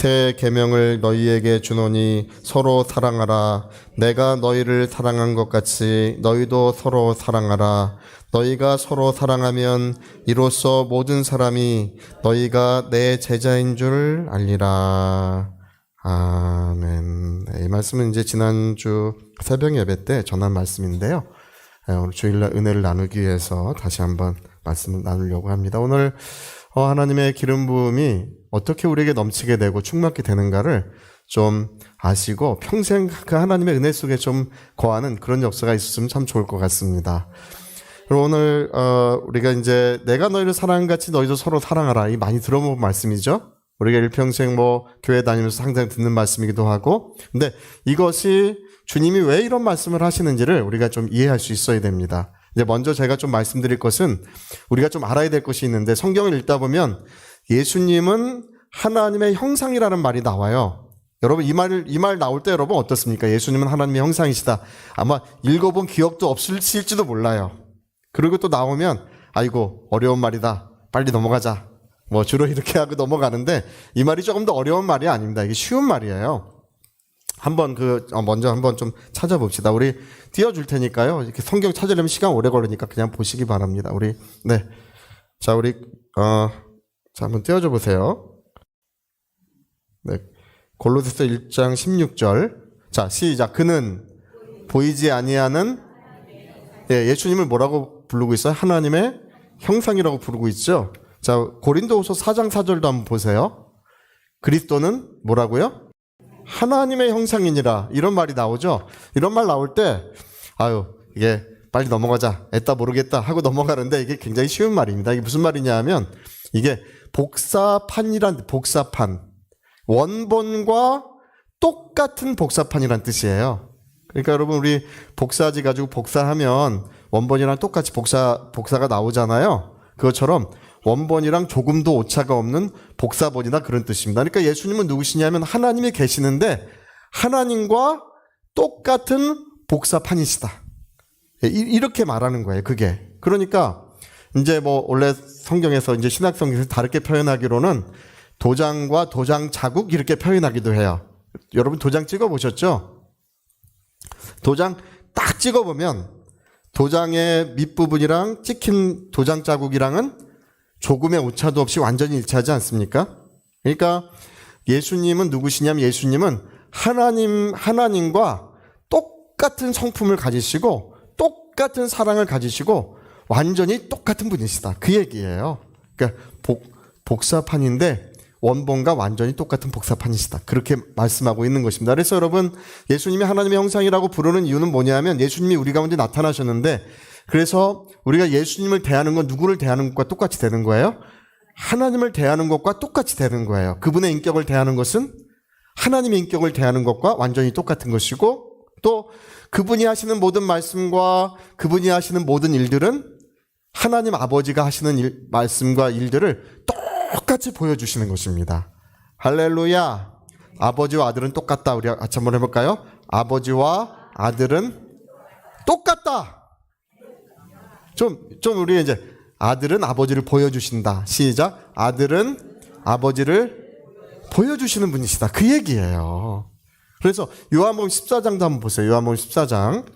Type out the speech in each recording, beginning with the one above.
새 계명을 너희에게 주노니 서로 사랑하라. 내가 너희를 사랑한 것 같이 너희도 서로 사랑하라. 너희가 서로 사랑하면 이로써 모든 사람이 너희가 내 제자인 줄 알리라. 아멘. 이 말씀은 이제 지난주 새벽 예배 때 전한 말씀인데요. 오늘 주일날 은혜를 나누기 위해서 다시 한번 말씀을 나누려고 합니다. 오늘 하나님의 기름 부음이 어떻게 우리에게 넘치게 되고 충만하게 되는가를 좀 아시고 평생 그 하나님의 은혜 속에 좀 거하는 그런 역사가 있었으면 참 좋을 것 같습니다. 그리고 오늘 우리가 이제 내가 너희를 사랑한 같이 너희도 서로 사랑하라, 이 많이 들어본 말씀이죠. 우리가 일평생 교회 다니면서 항상 듣는 말씀이기도 하고, 근데 이것이 주님이 왜 이런 말씀을 하시는지를 우리가 좀 이해할 수 있어야 됩니다. 이제 먼저 제가 좀 말씀드릴 것은 우리가 좀 알아야 될 것이 있는데, 성경을 읽다 보면 예수님은 하나님의 형상이라는 말이 나와요. 여러분 이 말 나올 때 여러분 어떻습니까? 예수님은 하나님의 형상이시다. 아마 읽어본 기억도 없으실지도 몰라요. 그리고 또 나오면 아이고 어려운 말이다, 빨리 넘어가자, 주로 이렇게 하고 넘어가는데, 이 말이 조금 더 어려운 말이 아닙니다. 이게 쉬운 말이에요. 먼저 한번 좀 찾아봅시다. 우리 띄워줄 테니까요. 이렇게 성경 찾으려면 시간 오래 걸리니까 그냥 보시기 바랍니다. 자, 한번 띄워줘 보세요. 네. 골로새서 1장 16절. 자, 시작. 그는 보이지 아니하는, 예수님을 뭐라고 부르고 있어요? 하나님의 형상이라고 부르고 있죠. 자, 고린도후서 4장 4절도 한번 보세요. 그리스도는 뭐라고요? 하나님의 형상이니라, 이런 말이 나오죠. 이런 말 나올 때 이게 빨리 넘어가자, 애따 모르겠다 하고 넘어가는데, 이게 굉장히 쉬운 말입니다. 이게 무슨 말이냐 하면, 이게 복사판, 원본과 똑같은 복사판이란 뜻이에요. 그러니까 여러분, 우리 복사지 가지고 복사하면 원본이랑 똑같이 복사가 나오잖아요. 그것처럼 원본이랑 조금도 오차가 없는 복사본이다, 그런 뜻입니다. 그러니까 예수님은 누구시냐면 하나님이 계시는데 하나님과 똑같은 복사판이시다, 이렇게 말하는 거예요. 그게 그러니까 이제 원래 성경에서 이제 신약 성경에서 다르게 표현하기로는 도장과 도장 자국 이렇게 표현하기도 해요. 여러분 도장 찍어 보셨죠? 도장 딱 찍어 보면 도장의 밑부분이랑 찍힌 도장 자국이랑은 조금의 오차도 없이 완전히 일치하지 않습니까? 그러니까 예수님은 누구시냐면, 예수님은 하나님과 똑같은 성품을 가지시고 똑같은 사랑을 가지시고 완전히 똑같은 분이시다, 그 얘기예요. 그러니까 복사판인데 원본과 완전히 똑같은 복사판이시다, 그렇게 말씀하고 있는 것입니다. 그래서 여러분, 예수님이 하나님의 형상이라고 부르는 이유는 뭐냐면, 예수님이 우리 가운데 나타나셨는데, 그래서 우리가 예수님을 대하는 건 누구를 대하는 것과 똑같이 되는 거예요? 하나님을 대하는 것과 똑같이 되는 거예요. 그분의 인격을 대하는 것은 하나님의 인격을 대하는 것과 완전히 똑같은 것이고, 또 그분이 하시는 모든 말씀과 그분이 하시는 모든 일들은 하나님 아버지가 하시는 말씀과 일들을 똑같이 보여주시는 것입니다. 할렐루야. 아버지와 아들은 똑같다. 우리 같이 한번 해볼까요? 아버지와 아들은 똑같다. 우리 이제 아들은 아버지를 보여주신다. 시작. 아들은 아버지를 보여주시는 분이시다, 그 얘기예요. 그래서 요한복음 14장도 한번 보세요. 요한복음 14장.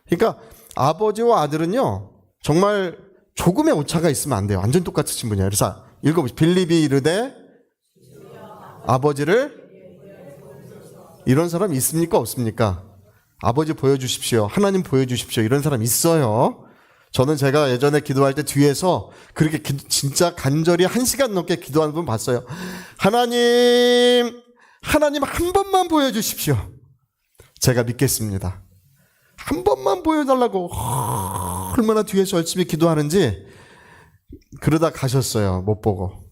그러니까 아버지와 아들은요, 정말 조금의 오차가 있으면 안 돼요. 완전 똑같으신 분이에요. 그래서 읽어보시죠. 빌립이 이르되 아버지를, 이런 사람 있습니까? 없습니까? 아버지 보여주십시오, 하나님 보여주십시오, 이런 사람 있어요. 저는 제가 예전에 기도할 때 뒤에서 그렇게 진짜 간절히 1시간 넘게 기도하는 분 봤어요. 하나님 한 번만 보여주십시오. 제가 믿겠습니다. 한 번만 보여달라고 얼마나 뒤에서 열심히 기도하는지. 그러다 가셨어요, 못 보고.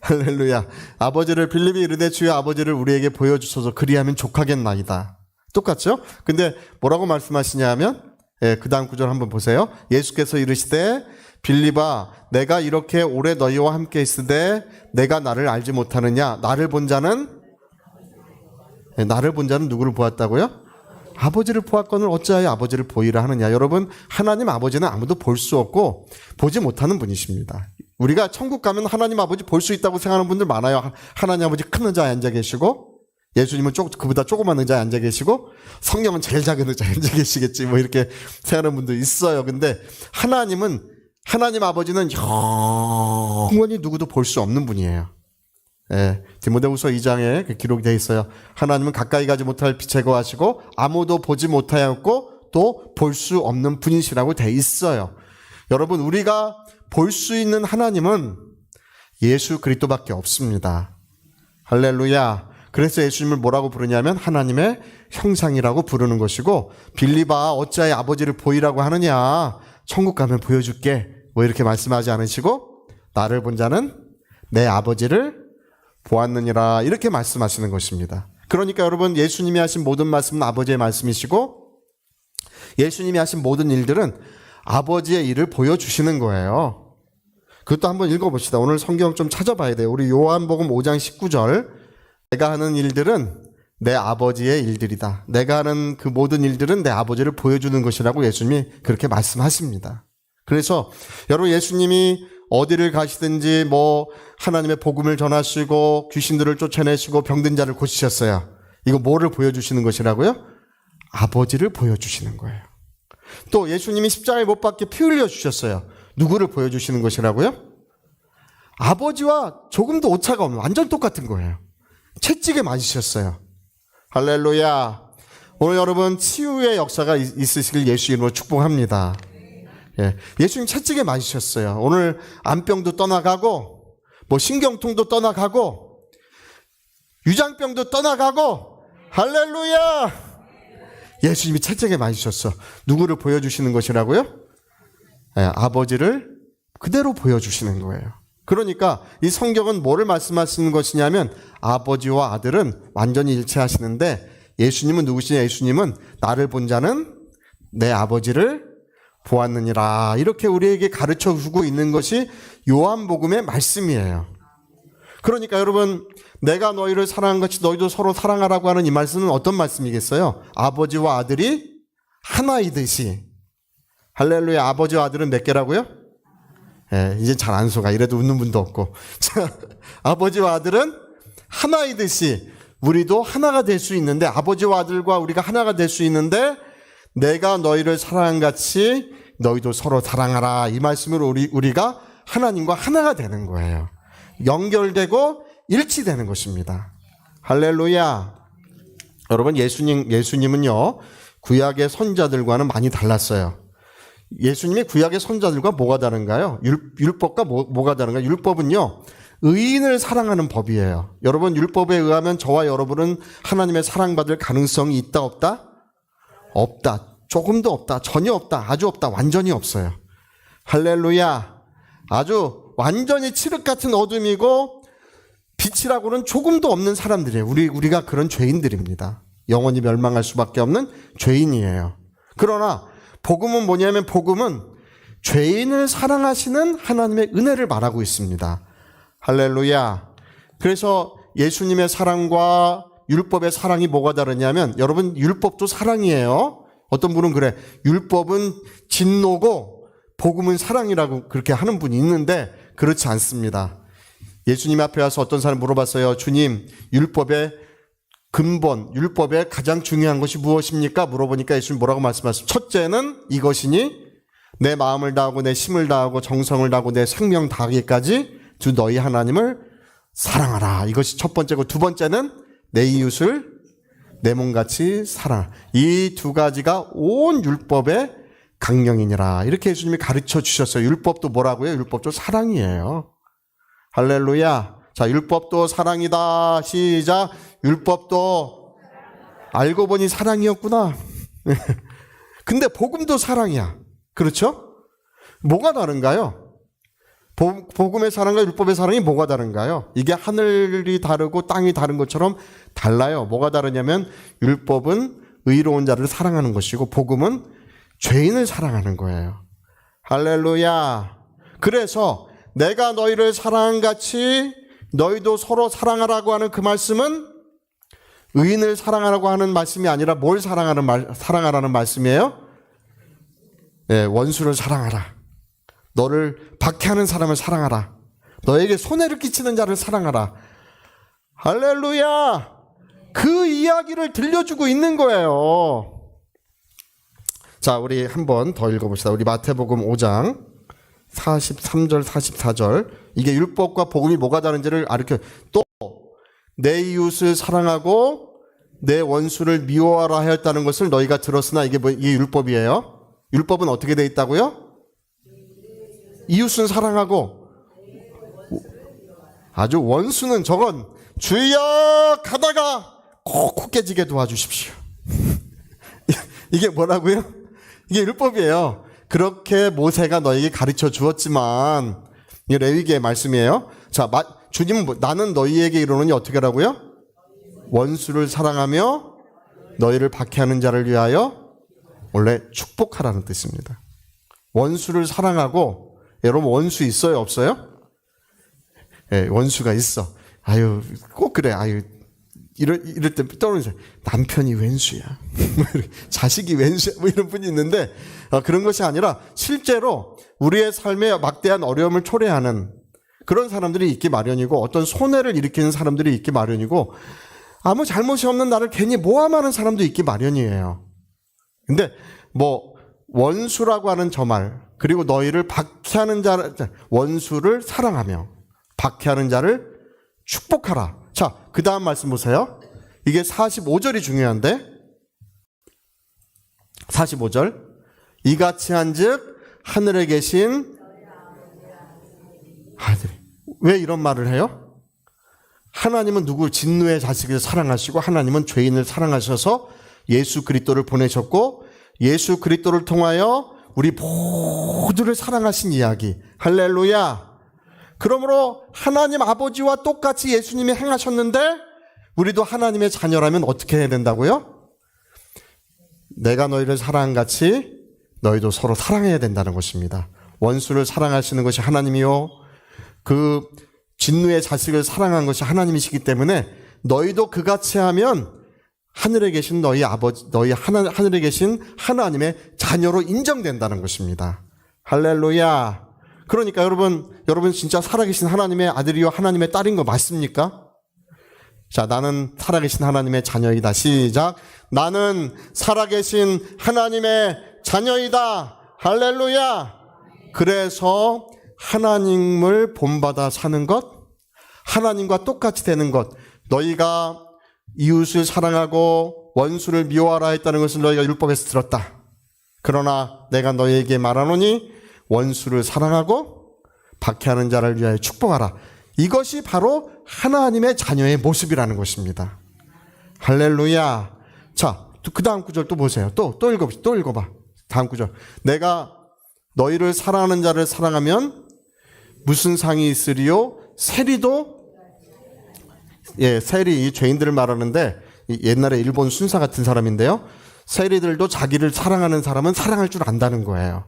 할렐루야. 아버지를, 빌립이 이르되 주여 아버지를 우리에게 보여주소서, 그리하면 족하겠나이다. 똑같죠? 근데 뭐라고 말씀하시냐 하면, 그 다음 구절 한번 보세요. 예수께서 이르시되 빌립아, 내가 이렇게 오래 너희와 함께 있으되 내가 나를 알지 못하느냐? 나를 본 자는 누구를 보았다고요? 아버지를 보았거늘 어찌하여 아버지를 보이라 하느냐. 여러분, 하나님 아버지는 아무도 볼 수 없고 보지 못하는 분이십니다. 우리가 천국 가면 하나님 아버지 볼 수 있다고 생각하는 분들 많아요. 하나님 아버지 큰 의자에 앉아 계시고, 예수님은 그보다 조그만 의자에 앉아 계시고, 성령은 제일 작은 의자에 앉아 계시겠지, 뭐 이렇게 생각하는 분들 있어요. 근데 하나님 아버지는 영원히 누구도 볼 수 없는 분이에요. 예, 디모데후서 2장에 기록이 되어 있어요. 하나님은 가까이 가지 못할 빛에 거하시고 아무도 보지 못하였고 또 볼 수 없는 분이시라고 되어 있어요. 여러분, 우리가 볼 수 있는 하나님은 예수 그리스도밖에 없습니다. 할렐루야. 그래서 예수님을 뭐라고 부르냐면 하나님의 형상이라고 부르는 것이고, 빌리바 어찌하여 아버지를 보이라고 하느냐, 천국 가면 보여줄게, 뭐 이렇게 말씀하지 않으시고 나를 본 자는 내 아버지를 보았느니라, 이렇게 말씀하시는 것입니다. 그러니까 여러분, 예수님이 하신 모든 말씀은 아버지의 말씀이시고, 예수님이 하신 모든 일들은 아버지의 일을 보여주시는 거예요. 그것도 한번 읽어봅시다. 오늘 성경 좀 찾아봐야 돼요. 우리 요한복음 5장 19절. 내가 하는 일들은 내 아버지의 일들이다. 내가 하는 그 모든 일들은 내 아버지를 보여주는 것이라고 예수님이 그렇게 말씀하십니다. 그래서 여러분, 예수님이 어디를 가시든지 뭐 하나님의 복음을 전하시고 귀신들을 쫓아내시고 병든 자를 고치셨어요. 이거 뭐를 보여주시는 것이라고요? 아버지를 보여주시는 거예요. 또 예수님이 십자가에 못 박혀 피 흘려 주셨어요. 누구를 보여주시는 것이라고요? 아버지와 조금도 오차가 없는, 완전 똑같은 거예요. 채찍에 맞으셨어요. 할렐루야. 오늘 여러분, 치유의 역사가 있으시길 예수 이름으로 축복합니다. 예, 예수님 채찍에 맞으셨어요. 오늘 암병도 떠나가고 뭐 신경통도 떠나가고 유장병도 떠나가고, 할렐루야. 예수님이 채찍에 맞으셨어. 누구를 보여주시는 것이라고요? 예, 아버지를 그대로 보여주시는 거예요. 그러니까 이 성경은 뭐를 말씀하시는 것이냐면 아버지와 아들은 완전히 일치하시는데, 예수님은 누구시냐? 예수님은 나를 본 자는 내 아버지를 보았느니라, 이렇게 우리에게 가르쳐 주고 있는 것이 요한복음의 말씀이에요. 그러니까 여러분, 내가 너희를 사랑한 같이 너희도 서로 사랑하라고 하는 이 말씀은 어떤 말씀이겠어요? 아버지와 아들이 하나이듯이. 할렐루야. 아버지와 아들은 몇 개라고요? 예, 이제 잘 안 속아. 이래도 웃는 분도 없고. 자, 아버지와 아들은 하나이듯이 우리도 하나가 될 수 있는데, 아버지와 아들과 우리가 하나가 될 수 있는데, 내가 너희를 사랑한 같이 너희도 서로 사랑하라, 이 말씀으로 우리가 하나님과 하나가 되는 거예요. 연결되고 일치되는 것입니다. 할렐루야. 여러분, 예수님은요, 구약의 선자들과는 많이 달랐어요. 예수님이 구약의 선자들과 뭐가 다른가요? 율법과 뭐가 다른가요? 율법은요, 의인을 사랑하는 법이에요. 여러분, 율법에 의하면 저와 여러분은 하나님의 사랑받을 가능성이 있다, 없다? 없다. 조금도 없다. 전혀 없다. 아주 없다. 완전히 없어요. 할렐루야. 아주 완전히 칠흑 같은 어둠이고 빛이라고는 조금도 없는 사람들이에요. 우리가 그런 죄인들입니다. 영원히 멸망할 수밖에 없는 죄인이에요. 그러나 복음은 뭐냐면, 복음은 죄인을 사랑하시는 하나님의 은혜를 말하고 있습니다. 할렐루야. 그래서 예수님의 사랑과 율법의 사랑이 뭐가 다르냐면, 여러분, 율법도 사랑이에요. 어떤 분은 그래, 율법은 진노고 복음은 사랑이라고 그렇게 하는 분이 있는데, 그렇지 않습니다. 예수님 앞에 와서 어떤 사람이 물어봤어요. 주님, 율법의 근본, 율법의 가장 중요한 것이 무엇입니까? 물어보니까 예수님 뭐라고 말씀하셨어요? 첫째는 이것이니 내 마음을 다하고 내 힘을 다하고 정성을 다하고 내 생명 다하기까지 주 너희 하나님을 사랑하라. 이것이 첫 번째고, 두 번째는 내 이웃을 내 몸같이 사랑. 이 두 가지가 온 율법의 강령이니라. 이렇게 예수님이 가르쳐 주셨어요. 율법도 뭐라고요? 율법도 사랑이에요. 할렐루야. 자, 율법도 사랑이다. 시작. 율법도 알고 보니 사랑이었구나. 근데 복음도 사랑이야. 그렇죠? 뭐가 다른가요? 복음의 사랑과 율법의 사랑이 뭐가 다른가요? 이게 하늘이 다르고 땅이 다른 것처럼 달라요. 뭐가 다르냐면, 율법은 의로운 자를 사랑하는 것이고 복음은 죄인을 사랑하는 거예요. 할렐루야. 그래서 내가 너희를 사랑한 같이 너희도 서로 사랑하라고 하는 그 말씀은 의인을 사랑하라고 하는 말씀이 아니라 뭘 사랑하라는 말씀이에요? 네, 원수를 사랑하라. 너를 박해하는 사람을 사랑하라. 너에게 손해를 끼치는 자를 사랑하라. 할렐루야! 그 이야기를 들려주고 있는 거예요. 자, 우리 한 번 더 읽어봅시다. 우리 마태복음 5장 43절 44절. 이게 율법과 복음이 뭐가 다른지를 가르쳐. 또 내 이웃을 사랑하고 내 원수를 미워하라 하였다는 것을 너희가 들었으나 이게 이게 율법이에요. 율법은 어떻게 돼 있다고요? 이웃은 사랑하고 아주 원수는 저건 주여 가다가 콕 깨지게 도와주십시오. 이게 뭐라고요? 이게 율법이에요. 그렇게 모세가 너에게 가르쳐 주었지만 이게 레위기의 말씀이에요. 자, 주님은 나는 너희에게 이르노니 어떻게 하라고요? 원수를 사랑하며 너희를 박해하는 자를 위하여 원래 축복하라는 뜻입니다. 원수를 사랑하고, 여러분 원수 있어요 없어요? 예, 원수가 있어. 아유 꼭 그래. 아유 이럴 때 떠오르는 남편이 왼수야. 자식이 왼수야. 뭐 이런 분이 있는데 그런 것이 아니라 실제로 우리의 삶에 막대한 어려움을 초래하는 그런 사람들이 있기 마련이고, 어떤 손해를 일으키는 사람들이 있기 마련이고, 아무 잘못이 없는 나를 괜히 모함하는 사람도 있기 마련이에요. 근데 뭐 원수라고 하는 저 말, 그리고 너희를 박해하는 자, 원수를 사랑하며 박해하는 자를 축복하라. 자, 그 다음 말씀 보세요. 이게 45절이 중요한데, 45절. 이같이 한즉 하늘에 계신 아들이. 왜 이런 말을 해요? 하나님은 누구 진노의 자식을 사랑하시고 하나님은 죄인을 사랑하셔서 예수 그리스도를 보내셨고, 예수 그리스도를 통하여 우리 모두를 사랑하신 이야기. 할렐루야. 그러므로 하나님 아버지와 똑같이 예수님이 행하셨는데 우리도 하나님의 자녀라면 어떻게 해야 된다고요? 내가 너희를 사랑한 같이 너희도 서로 사랑해야 된다는 것입니다. 원수를 사랑하시는 것이 하나님이요, 그 진노의 자식을 사랑한 것이 하나님이시기 때문에 너희도 그같이 하면 하늘에 계신 너희 아버지, 하늘에 계신 하나님의 자녀로 인정된다는 것입니다. 할렐루야. 그러니까 여러분 진짜 살아계신 하나님의 아들이요 하나님의 딸인 거 맞습니까? 자, 나는 살아계신 하나님의 자녀이다. 시작. 나는 살아계신 하나님의 자녀이다. 할렐루야. 그래서 하나님을 본받아 사는 것, 하나님과 똑같이 되는 것, 너희가 이웃을 사랑하고 원수를 미워하라 했다는 것을 너희가 율법에서 들었다. 그러나 내가 너희에게 말하노니 원수를 사랑하고 박해하는 자를 위하여 축복하라. 이것이 바로 하나님의 자녀의 모습이라는 것입니다. 할렐루야. 자, 그 다음 구절 또 보세요. 또 읽어봐. 다음 구절. 내가 너희를 사랑하는 자를 사랑하면 무슨 상이 있으리요? 세리도, 세리, 죄인들을 말하는데 옛날에 일본 순사 같은 사람인데요. 세리들도 자기를 사랑하는 사람은 사랑할 줄 안다는 거예요.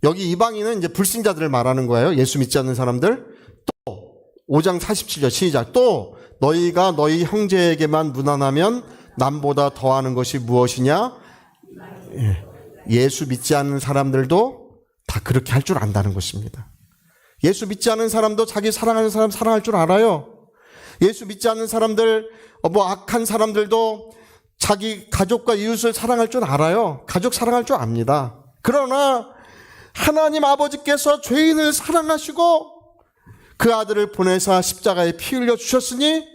여기 이방인은 이제 불신자들을 말하는 거예요. 예수 믿지 않는 사람들. 또 5장 47절 시작. 또 너희가 너희 형제에게만 무난하면 남보다 더하는 것이 무엇이냐? 예수 믿지 않는 사람들도 다 그렇게 할 줄 안다는 것입니다. 예수 믿지 않는 사람도 자기 사랑하는 사람 사랑할 줄 알아요. 예수 믿지 않는 사람들, 악한 사람들도 자기 가족과 이웃을 사랑할 줄 알아요. 가족 사랑할 줄 압니다. 그러나 하나님 아버지께서 죄인을 사랑하시고 그 아들을 보내사 십자가에 피 흘려 주셨으니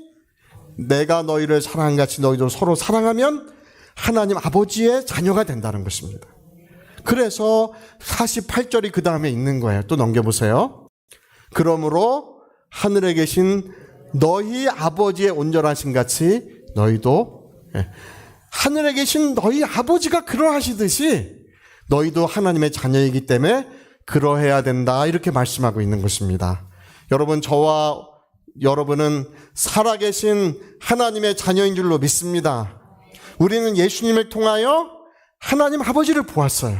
내가 너희를 사랑한 같이 너희도 서로 사랑하면 하나님 아버지의 자녀가 된다는 것입니다. 그래서 48절이 그 다음에 있는 거예요. 또 넘겨보세요. 그러므로 하늘에 계신 너희 아버지의 온전하신 같이 너희도, 하늘에 계신 너희 아버지가 그러하시듯이 너희도 하나님의 자녀이기 때문에 그러해야 된다. 이렇게 말씀하고 있는 것입니다. 여러분, 저와 여러분은 살아계신 하나님의 자녀인 줄로 믿습니다. 우리는 예수님을 통하여 하나님 아버지를 보았어요.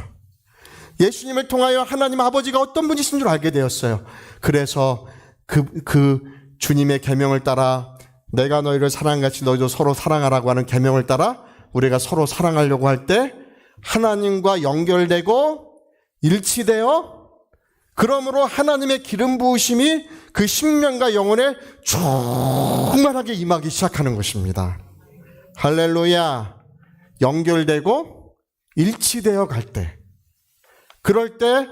예수님을 통하여 하나님 아버지가 어떤 분이신 줄 알게 되었어요. 그래서 그 주님의 계명을 따라 내가 너희를 사랑같이 너희도 서로 사랑하라고 하는 계명을 따라 우리가 서로 사랑하려고 할 때 하나님과 연결되고 일치되어 그러므로 하나님의 기름 부으심이 그 심령과 영혼에 충만하게 임하기 시작하는 것입니다. 할렐루야. 연결되고 일치되어 갈 때, 그럴 때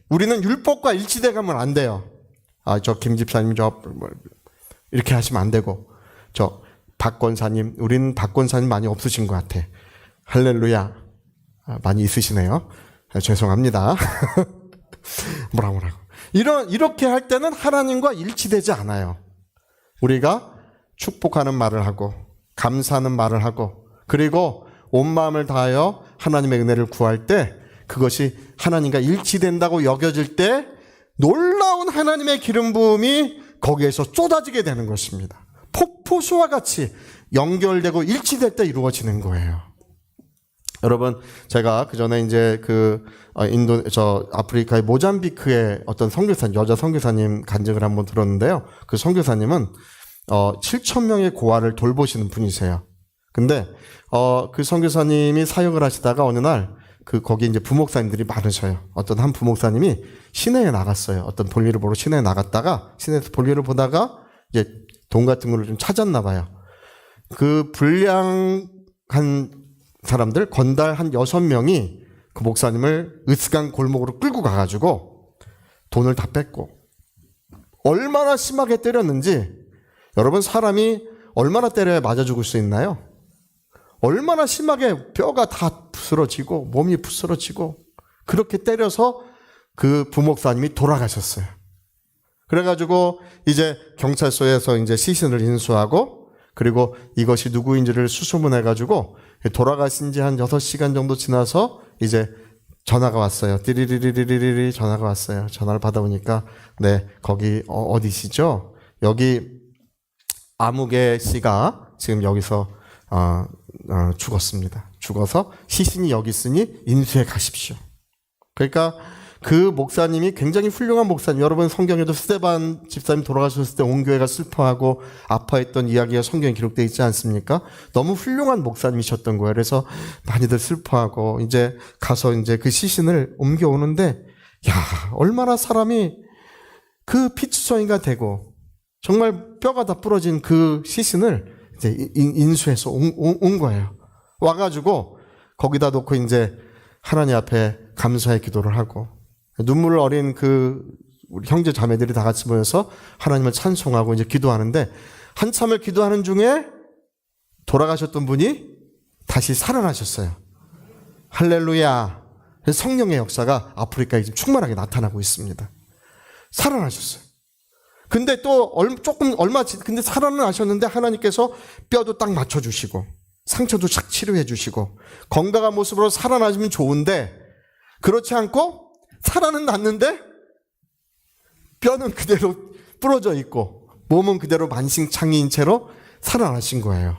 우리는 율법과 일치돼 가면 안 돼요. 저 김 집사님 이렇게 하시면 안 되고, 저 박 권사님, 우리는 박 권사님 많이 없으신 것 같아. 할렐루야. 많이 있으시네요. 죄송합니다. 뭐라고. 이렇게 할 때는 하나님과 일치되지 않아요. 우리가 축복하는 말을 하고, 감사하는 말을 하고, 그리고 온 마음을 다하여 하나님의 은혜를 구할 때 그것이 하나님과 일치된다고 여겨질 때 놀라운 하나님의 기름 부음이 거기에서 쏟아지게 되는 것입니다. 폭포수와 같이 연결되고 일치될 때 이루어지는 거예요. 여러분, 제가 그 전에 이제 아프리카의 모잠비크의 어떤 선교사님, 여자 선교사님 간증을 한번 들었는데요. 그 선교사님은 7,000명의 고아를 돌보시는 분이세요. 근데 그 선교사님이 사역을 하시다가 어느 날 거기 이제 부목사님들이 많으셔요. 어떤 한 부목사님이 시내에 나갔어요. 어떤 볼일을 보러 시내에 나갔다가 시내에서 볼일을 보다가 이제 돈 같은 걸 좀 찾았나 봐요. 그 불량한 사람들 건달 한 6명이 그 목사님을 으스강 골목으로 끌고 가가지고 돈을 다 뺐고, 얼마나 심하게 때렸는지, 여러분 사람이 얼마나 때려야 맞아 죽을 수 있나요? 얼마나 심하게 뼈가 다 부스러지고 몸이 부스러지고 그렇게 때려서 그 부목사님이 돌아가셨어요. 그래가지고 이제 경찰서에서 이제 시신을 인수하고, 그리고 이것이 누구인지를 수소문해가지고 돌아가신 지 한 6시간 정도 지나서 이제 전화가 왔어요. 띠리리리리리리 전화가 왔어요. 전화를 받아보니까, 네, 거기 어디시죠? 여기 아무개 씨가 지금 여기서 죽었습니다. 죽어서 시신이 여기 있으니 인수해 가십시오. 그러니까 그 목사님이 굉장히 훌륭한 목사님, 여러분 성경에도 스데반 집사님 돌아가셨을 때 온 교회가 슬퍼하고 아파했던 이야기가 성경에 기록되어 있지 않습니까? 너무 훌륭한 목사님이셨던 거예요. 그래서 많이들 슬퍼하고 이제 가서 이제 그 시신을 옮겨오는데, 야, 얼마나 사람이 그 피투성이가 되고 정말 뼈가 다 부러진 그 시신을 이제 인수해서 온 거예요. 와가지고 거기다 놓고 이제 하나님 앞에 감사의 기도를 하고, 눈물 어린 우리 형제 자매들이 다 같이 모여서 하나님을 찬송하고 이제 기도하는데, 한참을 기도하는 중에 돌아가셨던 분이 다시 살아나셨어요. 할렐루야. 성령의 역사가 아프리카에 지금 충만하게 나타나고 있습니다. 살아나셨어요. 근데 또 근데 살아나셨는데 하나님께서 뼈도 딱 맞춰주시고 상처도 착 치료해주시고 건강한 모습으로 살아나시면 좋은데, 그렇지 않고 살아는 났는데 뼈는 그대로 부러져 있고 몸은 그대로 만신창이인 채로 살아나신 거예요.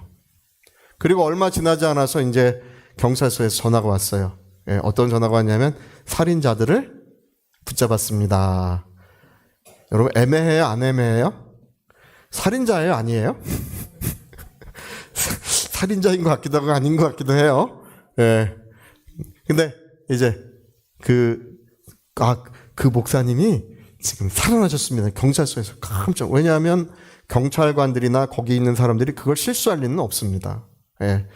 그리고 얼마 지나지 않아서 이제 경찰서에서 전화가 왔어요. 예, 어떤 전화가 왔냐면 살인자들을 붙잡았습니다. 여러분, 애매해요? 안 애매해요? 살인자예요? 아니에요? 살인자인 것 같기도 하고 아닌 것 같기도 해요. 예. 근데 이제 그 목사님이 지금 살아나셨습니다. 경찰서에서 깜짝. 왜냐하면 경찰관들이나 거기 있는 사람들이 그걸 실수할 리는 없습니다. 예.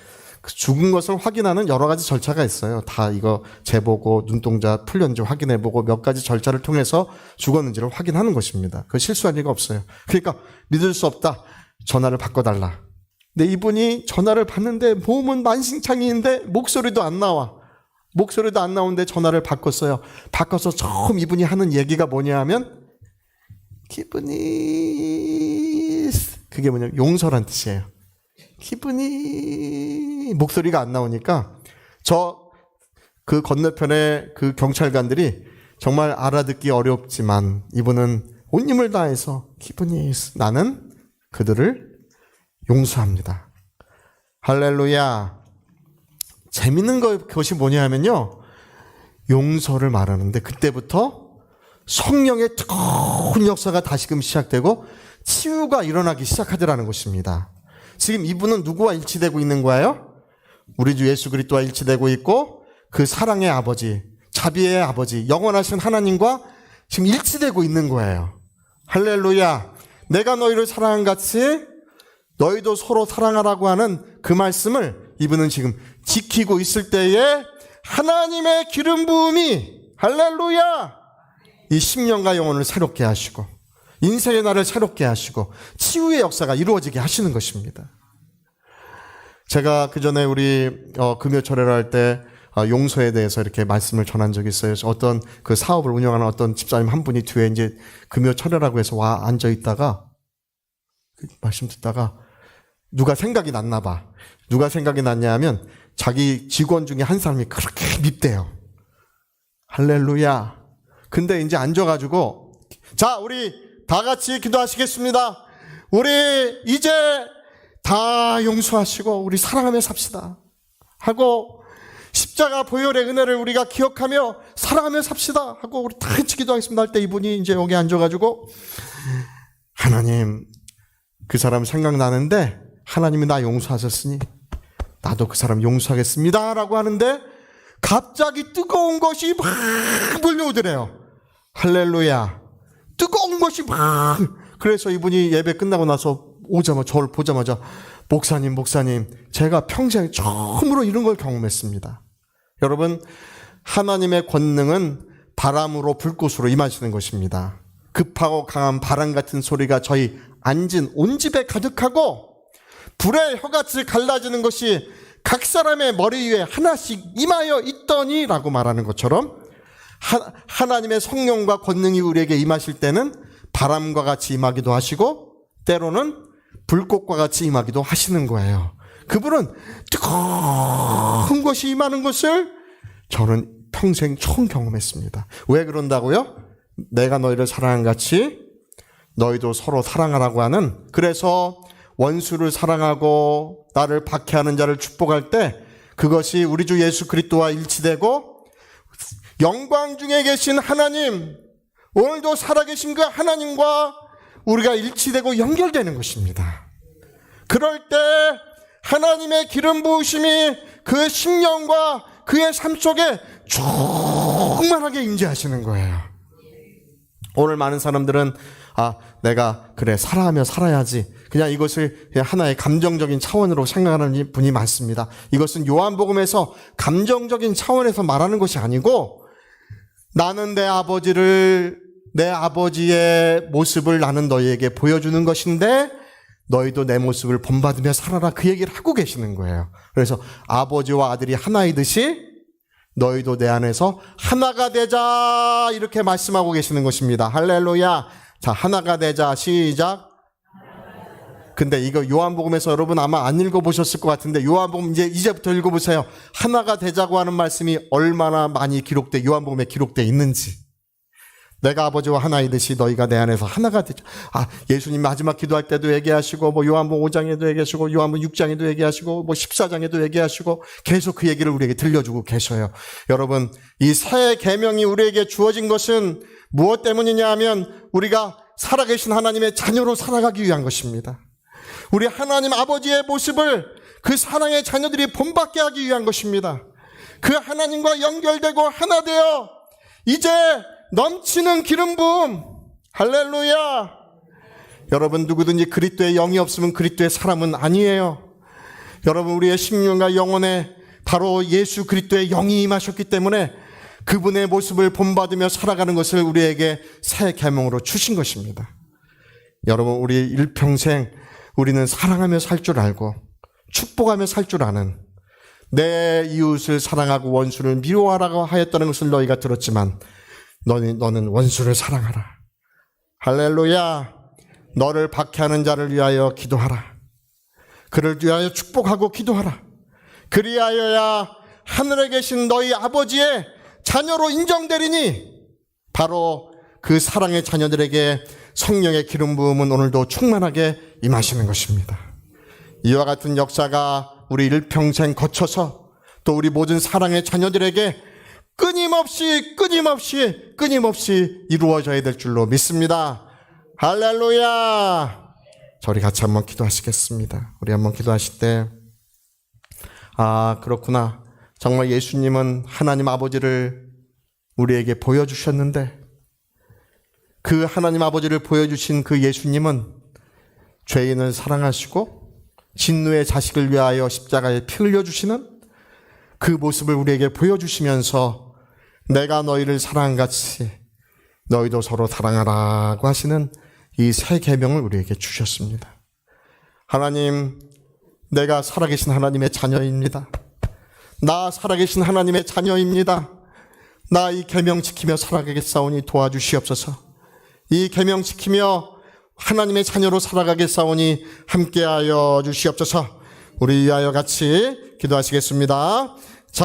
죽은 것을 확인하는 여러 가지 절차가 있어요. 다 이거 재보고 눈동자 풀렸는지 확인해보고 몇 가지 절차를 통해서 죽었는지를 확인하는 것입니다. 그거 실수할 리가 없어요. 그러니까 믿을 수 없다. 전화를 바꿔달라. 근데 이분이 전화를 받는데 몸은 만신창이인데 목소리도 안 나와. 목소리도 안 나오는데 전화를 바꿨어요. 바꿔서 처음 이분이 하는 얘기가 뭐냐 하면 기분이, 그게 뭐냐, 용서란 뜻이에요. 기분이, 목소리가 안 나오니까 그 건너편에 그 경찰관들이 정말 알아듣기 어렵지만 이분은 온 힘을 다해서 기분이, 나는 그들을 용서합니다. 할렐루야. 재밌는 것이 뭐냐 하면요, 용서를 말하는데 그때부터 성령의 뜨거운 역사가 다시금 시작되고 치유가 일어나기 시작하더라는 것입니다. 지금 이분은 누구와 일치되고 있는 거예요? 우리 주 예수 그리스도와 일치되고 있고, 그 사랑의 아버지, 자비의 아버지, 영원하신 하나님과 지금 일치되고 있는 거예요. 할렐루야. 내가 너희를 사랑한 같이 너희도 서로 사랑하라고 하는 그 말씀을 이분은 지금 지키고 있을 때에 하나님의 기름 부음이 할렐루야 이 심령과 영혼을 새롭게 하시고 인생의 날을 새롭게 하시고 치유의 역사가 이루어지게 하시는 것입니다. 제가 그전에 우리 금요철회를 할 때 용서에 대해서 이렇게 말씀을 전한 적이 있어요. 어떤 그 사업을 운영하는 어떤 집사님 한 분이 뒤에 이제 금요철회라고 해서 와 앉아 있다가 말씀 듣다가 누가 생각이 났나 봐. 누가 생각이 났냐 하면 자기 직원 중에 한 사람이 그렇게 밉대요. 할렐루야. 근데 이제 앉아가지고 자 우리 다 같이 기도하시겠습니다. 우리 이제 다 용서하시고 우리 사랑하며 삽시다 하고 십자가 보혈의 은혜를 우리가 기억하며 사랑하며 삽시다 하고 우리 다 같이 기도하겠습니다 할 때 이분이 이제 여기 앉아가지고 하나님 그 사람 생각나는데 하나님이 나 용서하셨으니 나도 그 사람 용서하겠습니다 라고 하는데 갑자기 뜨거운 것이 막 몰려오더래요. 할렐루야. 뜨거운 것이 막. 그래서 이분이 예배 끝나고 나서 오자마자 저를 보자마자 목사님 제가 평생 처음으로 이런 걸 경험했습니다. 여러분 하나님의 권능은 바람으로 불꽃으로 임하시는 것입니다. 급하고 강한 바람 같은 소리가 저희 앉은 온 집에 가득하고 불의 혀같이 갈라지는 것이 각 사람의 머리 위에 하나씩 임하여 있더니 라고 말하는 것처럼 하나님의 성령과 권능이 우리에게 임하실 때는 바람과 같이 임하기도 하시고 때로는 불꽃과 같이 임하기도 하시는 거예요. 그분은 뜨거운 것이 임하는 것을 저는 평생 처음 경험했습니다. 왜 그런다고요? 내가 너희를 사랑한 같이 너희도 서로 사랑하라고 하는, 그래서 원수를 사랑하고 나를 박해하는 자를 축복할 때 그것이 우리 주 예수 그리스도와 일치되고 영광 중에 계신 하나님, 오늘도 살아계신 그 하나님과 우리가 일치되고 연결되는 것입니다. 그럴 때 하나님의 기름 부으심이 그 심령과 그의 삶 속에 충만하게 임재하시는 거예요. 오늘 많은 사람들은 내가 그래 사랑하며 살아야지, 그냥 이것을 그냥 하나의 감정적인 차원으로 생각하는 분이 많습니다. 이것은 요한복음에서 감정적인 차원에서 말하는 것이 아니고 나는 내 아버지의 모습을 나는 너희에게 보여주는 것인데 너희도 내 모습을 본받으며 살아라, 그 얘기를 하고 계시는 거예요. 그래서 아버지와 아들이 하나이듯이 너희도 내 안에서 하나가 되자, 이렇게 말씀하고 계시는 것입니다. 할렐루야. 자, 하나가 되자. 시작. 근데 이거 요한복음에서 여러분 아마 안 읽어보셨을 것 같은데 요한복음 이제부터 읽어보세요. 하나가 되자고 하는 말씀이 얼마나 많이 요한복음에 기록되어 있는지. 내가 아버지와 하나이듯이 너희가 내 안에서 하나가 되자. 예수님 마지막 기도할 때도 얘기하시고, 요한복음 5장에도 얘기하시고, 요한복음 6장에도 얘기하시고, 14장에도 얘기하시고, 계속 그 얘기를 우리에게 들려주고 계셔요. 여러분, 이 새 계명이 우리에게 주어진 것은 무엇 때문이냐 하면 우리가 살아계신 하나님의 자녀로 살아가기 위한 것입니다. 우리 하나님 아버지의 모습을 그 사랑의 자녀들이 본받게 하기 위한 것입니다. 그 하나님과 연결되고 하나 되어 이제 넘치는 기름 부음. 할렐루야. 여러분, 누구든지 그리스도의 영이 없으면 그리스도의 사람은 아니에요. 여러분, 우리의 심령과 영혼에 바로 예수 그리스도의 영이 임하셨기 때문에 그분의 모습을 본받으며 살아가는 것을 우리에게 새 계명으로 주신 것입니다. 여러분, 우리 일평생 우리는 사랑하며 살 줄 알고 축복하며 살 줄 아는, 내 이웃을 사랑하고 원수를 미워하라고 하였다는 것을 너희가 들었지만 너는 원수를 사랑하라. 할렐루야. 너를 박해하는 자를 위하여 기도하라. 그를 위하여 축복하고 기도하라. 그리하여야 하늘에 계신 너희 아버지의 자녀로 인정되리니, 바로 그 사랑의 자녀들에게 성령의 기름 부음은 오늘도 충만하게 임하시는 것입니다. 이와 같은 역사가 우리 일평생 거쳐서 또 우리 모든 사랑의 자녀들에게 끊임없이 이루어져야 될 줄로 믿습니다. 할렐루야. 저리 같이 한번 기도하시겠습니다. 우리 한번 기도하실 때 그렇구나. 정말 예수님은 하나님 아버지를 우리에게 보여주셨는데 그 하나님 아버지를 보여주신 그 예수님은 죄인을 사랑하시고 진노의 자식을 위하여 십자가에 피 흘려주시는 그 모습을 우리에게 보여주시면서 내가 너희를 사랑한 같이 너희도 서로 사랑하라고 하시는 이 새 계명을 우리에게 주셨습니다. 하나님, 내가 살아계신 하나님의 자녀입니다. 나 살아계신 하나님의 자녀입니다. 나 이 계명 지키며 살아가겠사오니 도와주시옵소서. 이 계명 지키며 하나님의 자녀로 살아가겠사오니 함께하여 주시옵소서. 우리 위하여 같이 기도하시겠습니다.